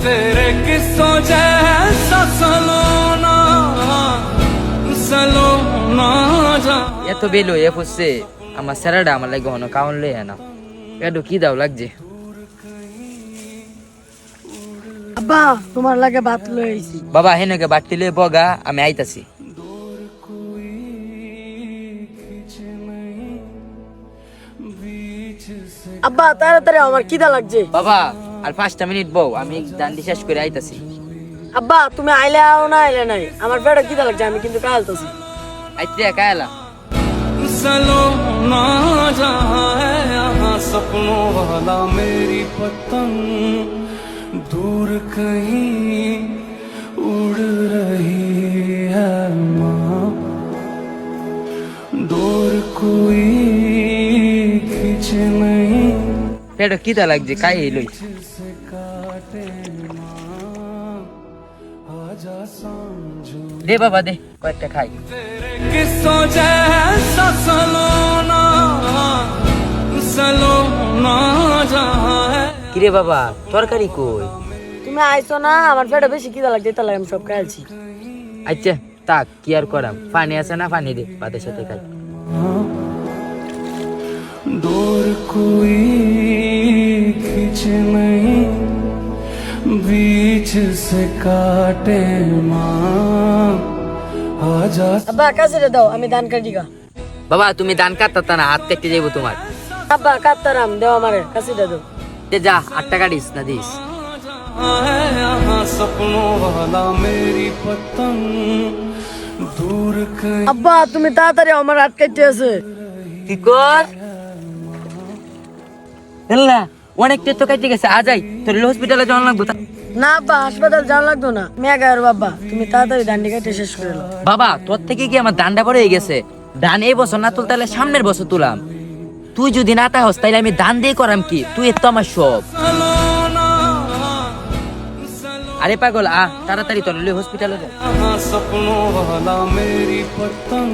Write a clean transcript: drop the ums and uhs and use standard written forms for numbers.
तेरे किस्सों जैसा सलोना सलोना जा এত বেলো এ ফুসছে আমার স্যারাডা আমার লাগে হনো কাউন লই না এডো কি দাও লাগছে আব্বা তোমার লাগে ভাত লই আইছি। বাবা হেনকে বাটতি লই বগা আমি আইতাছি আব্বা তাড়াতাড়ি আমার খিদা লাগছে। বাবা আর 5টা মিনিট বউ আমি দান্ডি শেষ করে আইতাছি আব্বা তুমি আইলে আও না আইলে নাই, আমার পেটে খিদা লাগছে, আমি কিন্তু কালতাছি। আইতে কায়লা सलोना जहाँ है यहाँ सपनों वाला मेरी पतंग दूर कहीं उड़ रही है माँ दूर कोई खींचे नहीं পেটো কিটা লাগছে কাই লই से काटे माँ आजा समझो দে বাবা দে কয়েকটা খাই तेरे किस्सों जैसा सलोना सलोना जहाँ है কিরে বাবা তরকারি কই তুমি আইছো না, আমার পেটে বেশি খিদা লাগছে, তাহলে আমি সব খাইছি। আচ্ছা তাক কি আর করাম পানি আছে না পানি দে ভাতের সাথে খাই दूर कोई खींचे नहीं बीच से काटे माँ आजा আব্বা কাছে দাও, আমি ধান কাটি গা। বাবা তুমি ধান কাটতা না হাত কেটে যাইবো তোমার আব্বা কাটতারাম, দেও আমারে কাছে দাও। দে যা 8 টাকা দিস না দিস है यहाँ सपनों वाला मेरी पतंग दूर कहीं আব্বা তুমি তাড়াতাড়ি আমার হাত কেটে আছে। কি কর এল্লা অনেক তো কাটে গেছে আজাই তোর হসপিটালে যাওয়া লাগবো না আব্বা হাসপাতাল যাওয়া লাগতো না, মেঘার বাবা তুমি তাড়াতাড়ি দান্ডি কেটে শেষ করে নাও। বাবা তোর থেকে কি আমার দানটা পড়ে গেছে দান এই বছর না তুল তাহলে সামনের বছর তুলাম তুই যদি না তাহস তাইলে আমি দান দিয়ে করাম কি তুই এত আমার সব আরে পাগল আ তাড়াতাড়ি তোর হসপিটালে যা यहाँ सपनों वाला मेरी पतंग